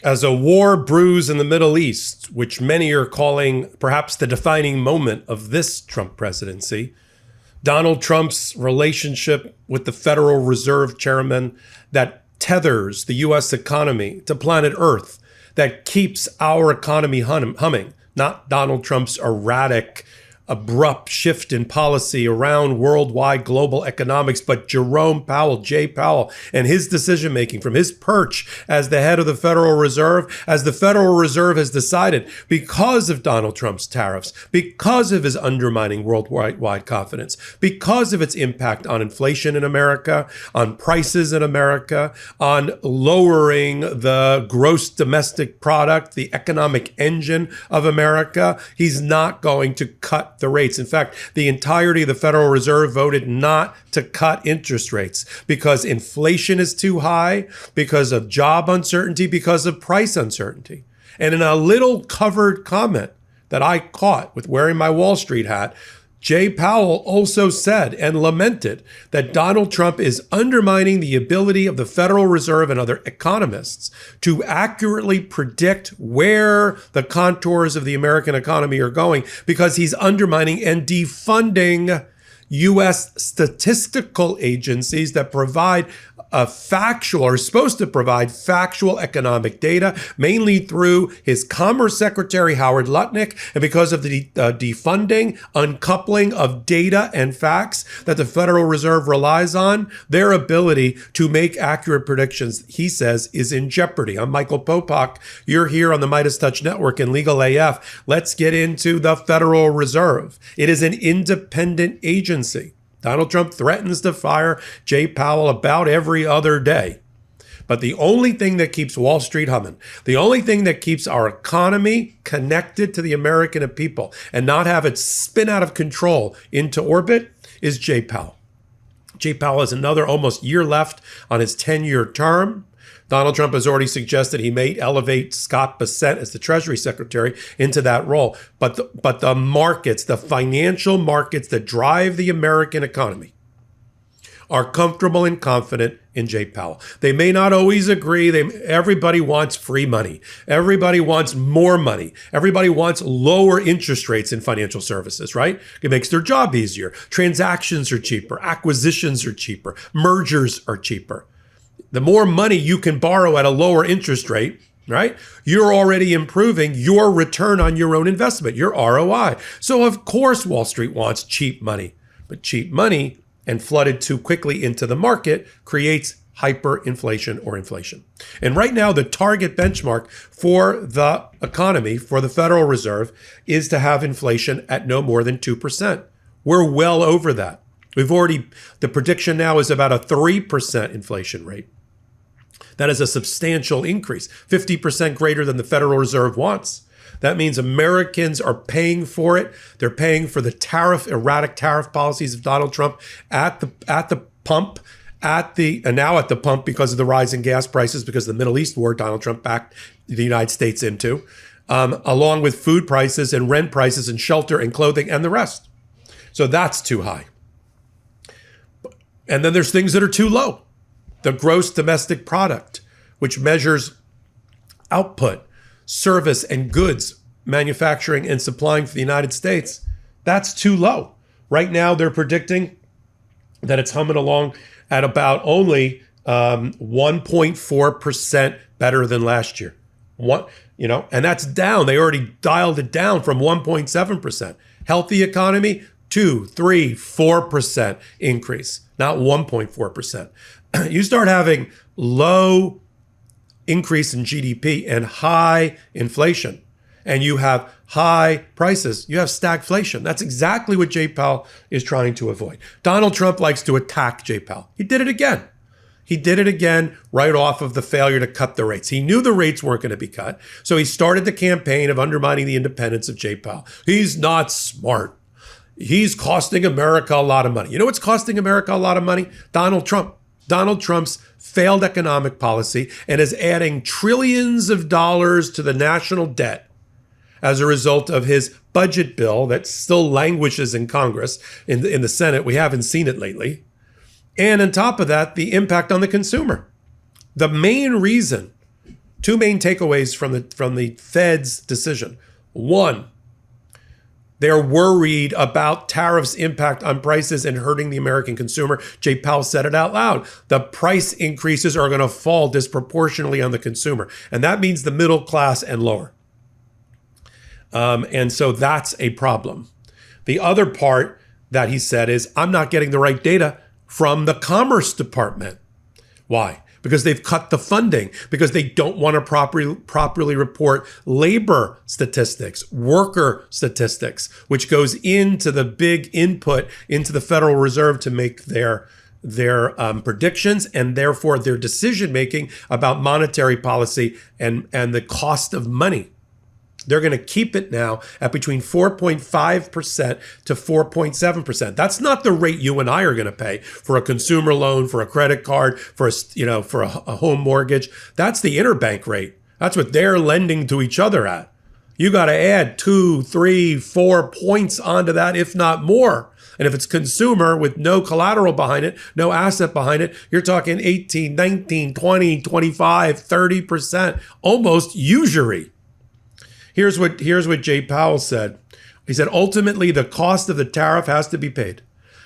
As a war brews in the Middle East, which many are calling perhaps the defining moment of this Trump presidency, Donald Trump's relationship with the Federal Reserve Chairman that tethers the U.S. economy to planet Earth, that keeps our economy humming, not Donald Trump's erratic, abrupt shift in policy around worldwide global economics, but Jerome Powell, Jay Powell, and his decision making from his perch as the head of the Federal Reserve, as the Federal Reserve has decided, because of Donald Trump's tariffs, because of his undermining worldwide confidence, because of its impact on inflation in America, on prices in America, on lowering the gross domestic product, the economic engine of America, he's not going to cut the rates. In fact, the entirety of the Federal Reserve voted not to cut interest rates because inflation is too high, because of job uncertainty, because of price uncertainty. And in a little covered comment that I caught with wearing my Wall Street hat, Jay Powell also said and lamented that Donald Trump is undermining the ability of the Federal Reserve and other economists to accurately predict where the contours of the American economy are going, because he's undermining and defunding U.S. statistical agencies that provide a factual, or is supposed to provide factual economic data, mainly through his Commerce Secretary, Howard Lutnick, and because of the defunding, uncoupling of data and facts that the Federal Reserve relies on, their ability to make accurate predictions, he says, is in jeopardy. I'm Michael Popok. You're here on the MeidasTouch Network and Legal AF. Let's get into the Federal Reserve. It is an independent agency. Donald Trump threatens to fire Jay Powell about every other day. But the only thing that keeps Wall Street humming, the only thing that keeps our economy connected to the American people and not have it spin out of control into orbit is Jay Powell. Jay Powell has another almost year left on his 10-year term. Donald Trump has already suggested he may elevate Scott Bessent as the Treasury Secretary into that role. But the markets, the financial markets that drive the American economy, are comfortable and confident in Jay Powell. They may not always agree. Everybody wants free money. Everybody wants more money. Everybody wants lower interest rates in financial services, right? It makes their job easier. Transactions are cheaper. Acquisitions are cheaper. Mergers are cheaper. The more money you can borrow at a lower interest rate, right, you're already improving your return on your own investment, your ROI. So of course Wall Street wants cheap money, but cheap money and flooded too quickly into the market creates hyperinflation or inflation. And right now, the target benchmark for the economy, for the Federal Reserve, is to have inflation at no more than 2%. We're well over that. The prediction now is about a 3% inflation rate. That is a substantial increase, 50% greater than the Federal Reserve wants. That means Americans are paying for it. They're paying for the erratic tariff policies of Donald Trump at the pump, and now at the pump because of the rise in gas prices, because of the Middle East war Donald Trump backed the United States into, along with food prices and rent prices and shelter and clothing and the rest. So that's too high. And then there's things that are too low. The gross domestic product, which measures output, service, and goods manufacturing and supplying for the United States, that's too low. Right now, they're predicting that it's humming along at about only 1.4% better than last year. And that's down. They already dialed it down from 1.7%. Healthy economy, 2, 3, 4% increase, not 1.4%. You start having low increase in GDP and high inflation, and you have high prices, you have stagflation. That's exactly what Jay Powell is trying to avoid. Donald Trump likes to attack Jay Powell. He did it again. He did it again right off of the failure to cut the rates. He knew the rates weren't going to be cut, so he started the campaign of undermining the independence of Jay Powell. He's not smart. He's costing America a lot of money. You know what's costing America a lot of money? Donald Trump. Donald Trump's failed economic policy and is adding trillions of dollars to the national debt as a result of his budget bill that still languishes in Congress. In the Senate, we haven't seen it lately. And on top of that, the impact on the consumer. The main reason Two main takeaways from the Fed's decision. One, they're worried about tariffs' impact on prices and hurting the American consumer. Jay Powell said it out loud. The price increases are going to fall disproportionately on the consumer. And that means the middle class and lower. And so that's a problem. The other part that he said is, I'm not getting the right data from the Commerce Department. Why? Because they've cut the funding, because they don't want to properly report labor statistics, worker statistics, which goes into the big input into the Federal Reserve to make their predictions and therefore their decision making about monetary policy and the cost of money. They're going to keep it now at between 4.5% to 4.7%. That's not the rate you and I are going to pay for a consumer loan, for a credit card, for a home mortgage. That's the interbank rate. That's what they're lending to each other at. You got to add 2, 3, 4 points onto that, if not more. And if it's consumer with no collateral behind it, no asset behind it, you're talking 18, 19, 20, 25, 30%, almost usury. Here's what Jay Powell said. He said, ultimately, the cost of the tariff has to be paid,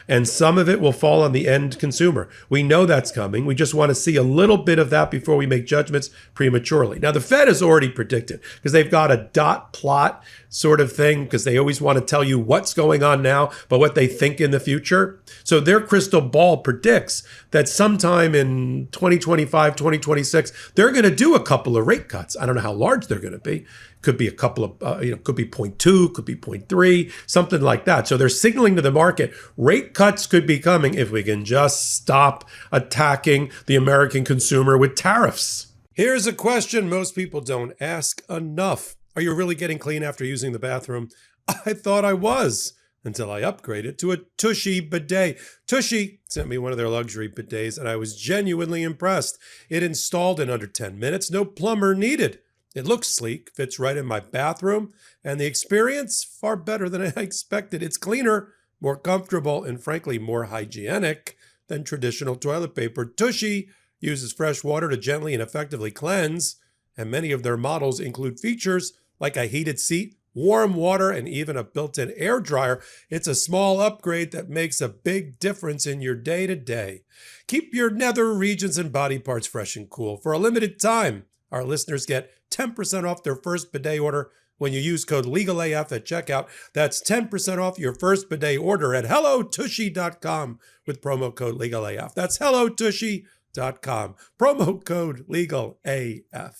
and some of it will fall on the end consumer. We know that's coming. We just want to see a little bit of that before we make judgments prematurely. Now, the Fed has already predicted, because they've got a dot plot sort of thing, because they always want to tell you what's going on now, but what they think in the future. So their crystal ball predicts that sometime in 2025, 2026, they're going to do a couple of rate cuts. I don't know how large they're going to be. Could be a couple of, could be 0.2, could be 0.3, something like that. So they're signaling to the market, rate cuts could be coming if we can just stop attacking the American consumer with tariffs. Here's a question most people don't ask enough. Are you really getting clean after using the bathroom? I thought I was, until I upgraded to a Tushy bidet. Tushy sent me one of their luxury bidets, and I was genuinely impressed. It installed in under 10 minutes, no plumber needed. It looks sleek, fits right in my bathroom, and the experience, far better than I expected. It's cleaner, more comfortable, and frankly, more hygienic than traditional toilet paper. Tushy uses fresh water to gently and effectively cleanse, and many of their models include features like a heated seat, warm water, and even a built-in air dryer. It's a small upgrade that makes a big difference in your day-to-day. Keep your nether regions and body parts fresh and cool. For a limited time, our listeners get 10% off their first bidet order when you use code LEGALAF at checkout. That's 10% off your first bidet order at hellotushy.com with promo code LEGALAF. That's hellotushy.com, promo code LEGALAF.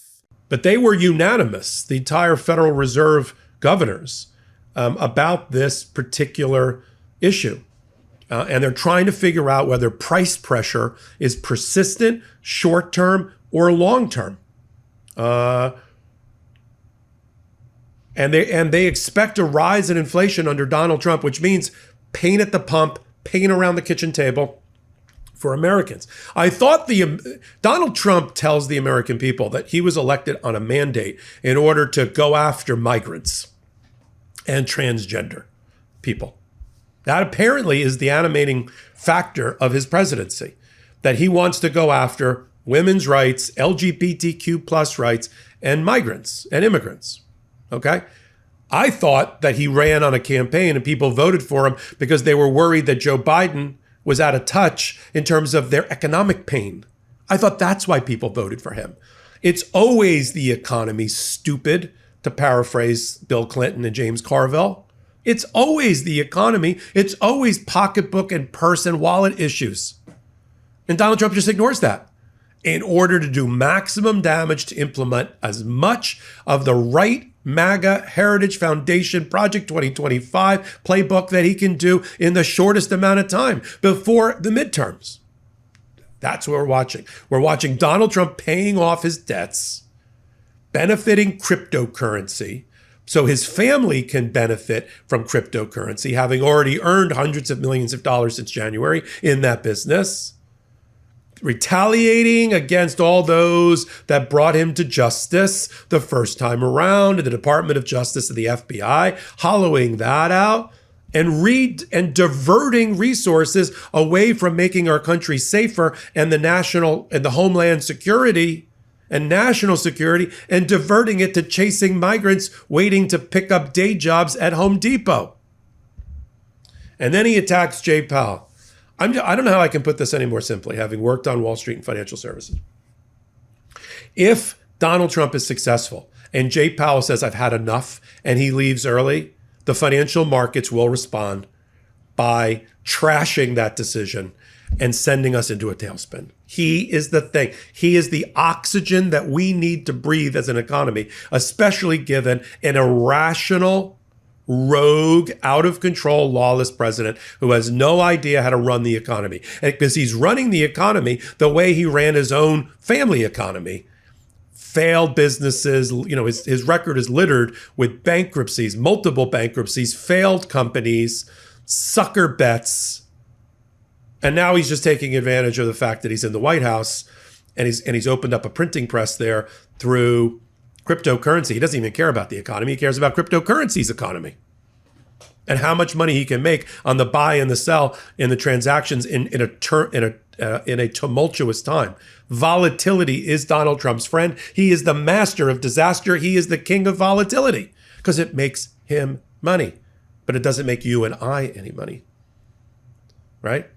But they were unanimous, the entire Federal Reserve governors, about this particular issue. And they're trying to figure out whether price pressure is persistent, short-term, or long-term. And they expect a rise in inflation under Donald Trump, which means pain at the pump, pain around the kitchen table for Americans. I thought Donald Trump tells the American people that he was elected on a mandate in order to go after migrants and transgender people. That apparently is the animating factor of his presidency, that he wants to go after women's rights, LGBTQ plus rights, and migrants and immigrants. Okay? I thought that he ran on a campaign and people voted for him because they were worried that Joe Biden was out of touch in terms of their economic pain. I thought that's why people voted for him. It's always the economy, stupid, to paraphrase Bill Clinton and James Carville. It's always the economy. It's always pocketbook and purse and wallet issues. And Donald Trump just ignores that in order to do maximum damage to implement as much of the right MAGA Heritage Foundation Project 2025 playbook that he can do in the shortest amount of time before the midterms. That's what we're watching. We're watching Donald Trump paying off his debts, benefiting cryptocurrency, so his family can benefit from cryptocurrency, having already earned hundreds of millions of dollars since January in that business, retaliating against all those that brought him to justice the first time around, the Department of Justice and the FBI, hollowing that out, and diverting resources away from making our country safer and the national and the homeland security and national security and diverting it to chasing migrants waiting to pick up day jobs at Home Depot. And then he attacks Jay Powell. I don't know how I can put this any more simply, having worked on Wall Street and financial services. If Donald Trump is successful and Jay Powell says, I've had enough, and he leaves early, the financial markets will respond by trashing that decision and sending us into a tailspin. He is the thing. He is the oxygen that we need to breathe as an economy, especially given an irrational, rogue, out of control, lawless president who has no idea how to run the economy. And because he's running the economy the way he ran his own family economy. Failed businesses, his record is littered with bankruptcies, multiple bankruptcies, failed companies, sucker bets. And now he's just taking advantage of the fact that he's in the White House and he's opened up a printing press there through cryptocurrency. He doesn't even care about the economy. He cares about cryptocurrency's economy and how much money he can make on the buy and the sell in the transactions in a tumultuous time. Volatility is Donald Trump's friend. He is the master of disaster. He is the king of volatility because it makes him money, but it doesn't make you and I any money, right?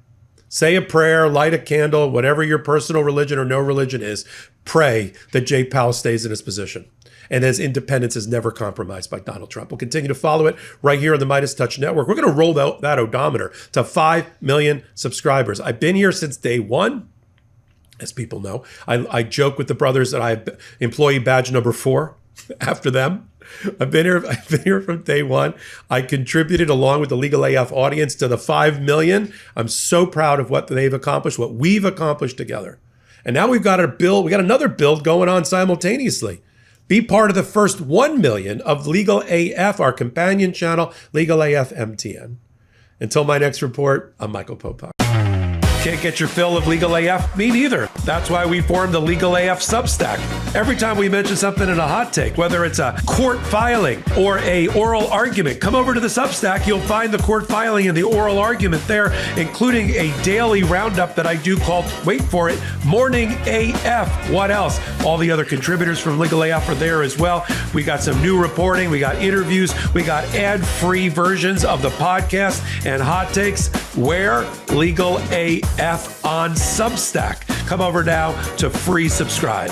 Say a prayer, light a candle, whatever your personal religion or no religion is, pray that Jay Powell stays in his position and his independence is never compromised by Donald Trump. We'll continue to follow it right here on the MeidasTouch Network. We're going to roll out that odometer to 5 million subscribers. I've been here since day one, as people know. I joke with the brothers that I have employee badge number 4 after them. I've been here from day one. I contributed along with the Legal AF audience to the 5 million. I'm so proud of what they've accomplished, what we've accomplished together. And now we've got another build going on simultaneously. Be part of the first 1 million of Legal AF, our companion channel, Legal AF MTN. Until my next report, I'm Michael Popok. Can't get your fill of Legal AF? Me neither. That's why we formed the Legal AF Substack. Every time we mention something in a hot take, whether it's a court filing or a oral argument, come over to the Substack. You'll find the court filing and the oral argument there, including a daily roundup that I do called, wait for it, Morning AF. What else? All the other contributors from Legal AF are there as well. We got some new reporting. We got interviews. We got ad-free versions of the podcast and hot takes. Where? Legal AF on Substack. Come over now to free subscribe.